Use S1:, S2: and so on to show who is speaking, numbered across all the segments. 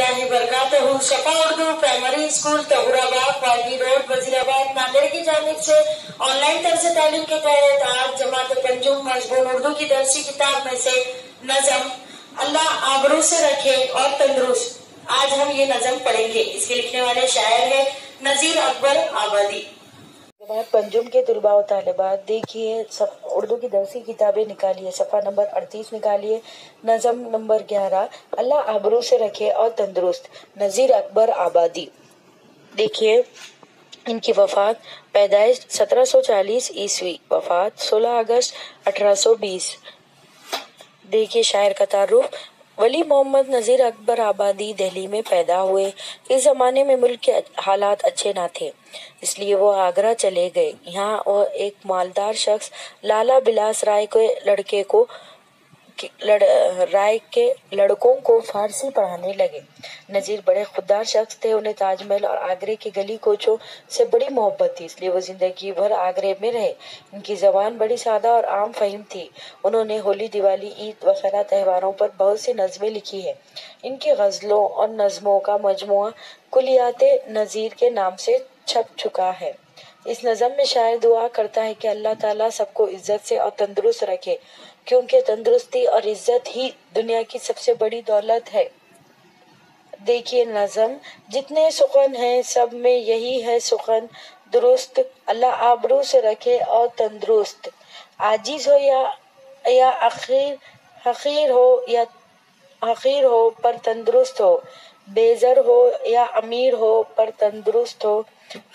S1: रहमतुल्लाहि बरकातहू। शफा Urdu primary school तहुराबाद, वागी road, Wazirabad, Nanded की जानिब से ऑनलाइन तर्ज तालीम के तहत आज जमात पंजुम मजबून उर्दू की दरसी किताब में से नज़म अल्लाह आबरू से रखे और तंदुरुस्त, आज हम ये नज़म पढ़ेंगे। इसके लिखने वाले शायर है नजीर अकबर आबादी। जमात पंजुम के तुलबा और तालिबात, देखिए उर्दू की दरसी किताबें निकालिए, सफ़ा नंबर 38 निकालिए। नज़म नंबर 11, अल्लाह आबरू से रखे और तंदुरुस्त, नज़ीर अकबर आबादी। देखिए इनकी वफ़ात, पैदाइश 1740 ईस्वी, वफ़ात 16 अगस्त 1820। देखिए शायर का तारुफ, वली मोहम्मद नज़ीर अकबर आबादी दिल्ली में पैदा हुए। इस ज़माने में मुल्क के हालात अच्छे ना थे, इसलिए वो आगरा चले गए। यहाँ वो एक मालदार शख्स लाला बिलास राय के लड़कों को फारसी पढ़ाने लगे। नज़ीर बड़े खुददार शख्स थे, उन्हें ताजमहल और आगरे की गली कोचों से बड़ी मोहब्बत थी, इसलिए वो जिंदगी भर आगरे में रहे। इनकी ज़बान बड़ी सादा और आम फहीम थी। उन्होंने होली, दिवाली, ईद वगैरह त्योहारों पर बहुत सी नज़में लिखी है। इनकी गज़लों और नज़मों का मजमुआ कुलियाते नज़ीर के नाम से छप चुका है। इस नज़म में शायर दुआ करता है कि अल्लाह ताला सबको इज्जत से और तंदुरुस्त रखे, क्योंकि तंदुरुस्ती और इज्जत ही दुनिया की सबसे बड़ी दौलत है। देखिए नज़म, जितने सुखन हैं सब में यही है सुखन दुरुस्त, अल्लाह आबरू से रखे और तंदुरुस्त। आजिज हो या हकीर हो या हकीर हो पर तंदुरुस्त हो, बेज़र हो या अमीर हो पर तंदुरुस्त हो,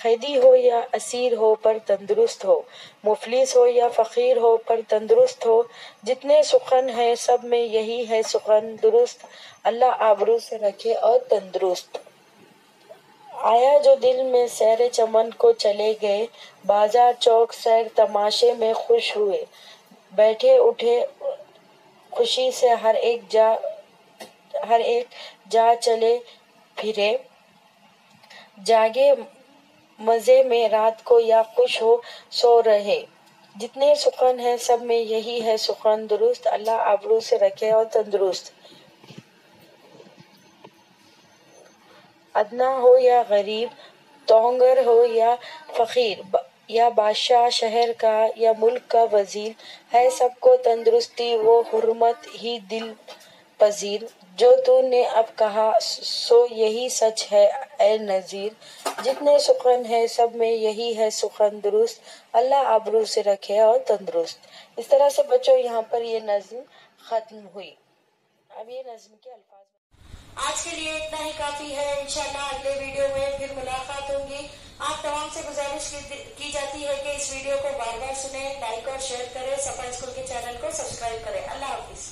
S1: कैदी हो या असीर हो पर तंदुरुस्त हो, मुफलिस हो या फकीर हो पर तंदुरुस्त हो। जितने सुखन हैं सब में यही है सुखन दुरुस्त, अल्लाह आबरू से रखे और तंदुरुस्त। आया जो दिल में सैर चमन को चले गए, बाजार चौक सैर तमाशे में खुश हुए, बैठे उठे खुशी से हर एक जा चले फिरे, जागे मजे में रात को या खुश हो सो रहे। जितने सुखन हैं सब में यही है सुखन दुरुस्त, अल्लाह आबरू से रखे और तंदुरुस्त। अदना हो या गरीब, तोंगर हो या फकीर, या बादशाह शहर का या मुल्क का वजीर, है सबको तंदुरुस्ती वो हुर्मत ही दिल पजीर। जो तूने अब कहा सो यही सच है ए नज़ीर, जितने सुखन है सब में यही है सुखन दुरुस्त, अल्लाह आबरू से रखे और तंदुरुस्त। इस तरह से बच्चों यहाँ पर ये नज़्म खत्म हुई। अब ये नज़्म के अल्फाज आज के लिए इतना ही काफी है। इंशाल्लाह अगले वीडियो में फिर मुलाकात होगी। आप तमाम से गुजारिश की जाती है कि इस वीडियो को बार बार सुने, लाइक और शेयर करें, सफा स्कूल के चैनल को सब्सक्राइब करें। अल्लाह हाफिज।